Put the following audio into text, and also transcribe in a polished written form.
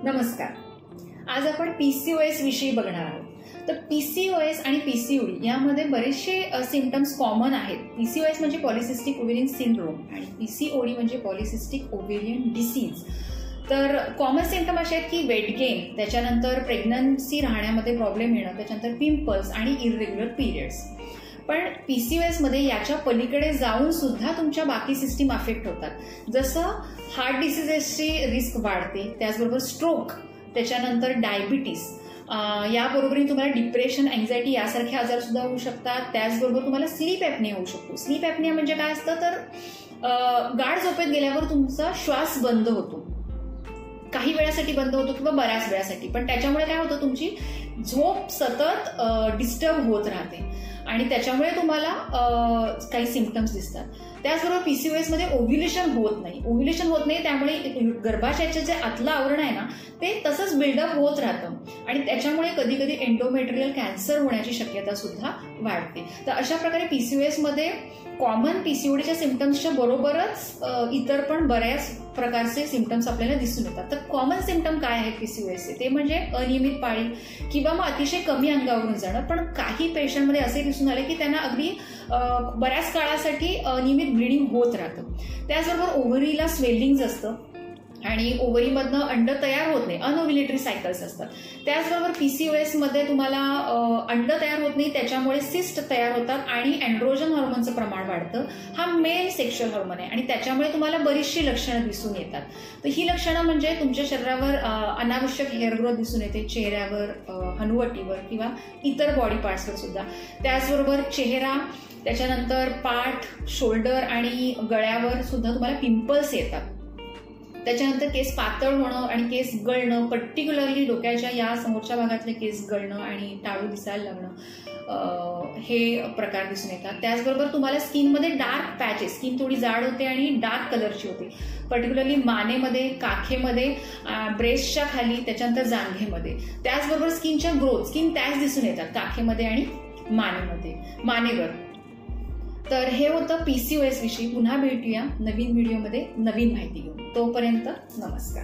नमस्कार. आज आपण पीसीओएस विषयी बघणार आहोत. तर पीसीओएस आणि पीसीओडी यामध्ये बरेचसे सिम्पटम्स कॉमन आहेत. पीसीओएस म्हणजे पॉलिसिस्टिक ओव्हेरियन सिंड्रोम आणि पीसीओडी म्हणजे पॉलिसिस्टिक ओव्हेरियन डिसीज. तर कॉमन सिम्पटम असे आहेत की वेट गेन, त्याच्यानंतर प्रेग्नन्सी राहण्यामध्ये प्रॉब्लेम येणं, त्याच्यानंतर पिंपल्स आणि इरेग्युलर पिरियड्स. पण पीसीओएस मध्ये याच्या पलीकडे जाऊन सुद्धा तुमच्या बाकी सिस्टीम अफेक्ट होतात. जसं हार्ट डिसीजेसची रिस्क वाढते, त्याचबरोबर स्ट्रोक, त्याच्यानंतर डायबिटीस, याबरोबरीने तुम्हाला डिप्रेशन, अँझायटी यासारखे आजार सुद्धा होऊ शकतात. त्याचबरोबर तुम्हाला स्लीप ॲपनिया होऊ शकतो. स्लीप ॲपनिया म्हणजे काय असतं तर गाढ झोपेत गेल्यावर तुमचा श्वास बंद होतो, काही वेळासाठी बंद होतो किंवा बऱ्याच वेळासाठी. पण त्याच्यामुळे काय होतं, तुमची झोप सतत डिस्टर्ब होत राहते आणि त्याच्यामुळे तुम्हाला काही सिम्पटम्स दिसतात. त्याचबरोबर पीसीओएस मध्ये ओव्ह्युलेशन होत नाही. ओव्ह्युलेशन होत नाही त्यामुळे गर्भाशयाचे जे आतलं आवरण आहे ना ते तसंच बिल्डअप होत राहतं आणि त्याच्यामुळे कधी कधी एंडोमेट्रियल कॅन्सर होण्याची शक्यता सुद्धा वाढते. तर अशा प्रकारे पीसीओएस मध्ये कॉमन पीसीओडीच्या सिम्पटम्सच्या बरोबरच इतर पण बऱ्याच प्रकारचे सिम्पटम्स आपल्याला दिसून येतात. तर कॉमन सिम्पटम काय आहेत पीसीओएसचे ते म्हणजे अनियमित पाळी किंवा मग अतिशय कमी अंगावरून जाणं. पण काही पेशंटमध्ये असे दिसून आले की त्यांना अगदी बऱ्याच काळासाठी अनियमित ब्लिडिंग होत राहतं. त्याचबरोबर ओव्हरीला स्वेलिंग असतं आणि ओव्हरीमधनं अंड तयार होत नाही, अनओव्युलेटरी सायकल्स असतात. त्याचबरोबर पीसीओएस मध्ये तुम्हाला अंड तयार होत नाही, त्याच्यामुळे सिस्ट तयार होतात आणि अँड्रोजन हॉर्मोनचं प्रमाण वाढतं. हा मेल सेक्शुअल हॉर्मोन आहे आणि त्याच्यामुळे तुम्हाला बरीचशी लक्षणं दिसून येतात. तर ही लक्षणं म्हणजे तुमच्या शरीरावर अनावश्यक हेअर ग्रोथ दिसून येते, चेहऱ्यावर, हनुवटीवर किंवा इतर बॉडी पार्ट्सवर सुद्धा. त्याचबरोबर चेहरा, त्याच्यानंतर पाठ, शोल्डर आणि गळ्यावर सुद्धा तुम्हाला पिंपल्स येतात. त्याच्यानंतर केस पातळ होणं आणि केस गळणं, पर्टिक्युलरली डोक्याच्या या समोरच्या भागातले केस गळणं आणि टाळू दिसायला लागणं, हे प्रकार दिसून येतात. त्याचबरोबर तुम्हाला स्किनमध्ये डार्क पॅचेस, स्किन थोडी जाड होते आणि डार्क कलरची होते, पर्टिक्युलरली मानेमध्ये, काखेमध्ये, ब्रेस्टच्या खाली, त्याच्यानंतर जांघेमध्ये. त्याचबरोबर स्किनच्या ग्रोथ, स्किन टॅच दिसून येतात काखेमध्ये आणि मानेवर. तर हे होतं पीसीओएस विषयी. पुन्हा भेटूया नवीन व्हिडिओमध्ये नवीन माहिती घेऊन. तोपर्यंत नमस्कार.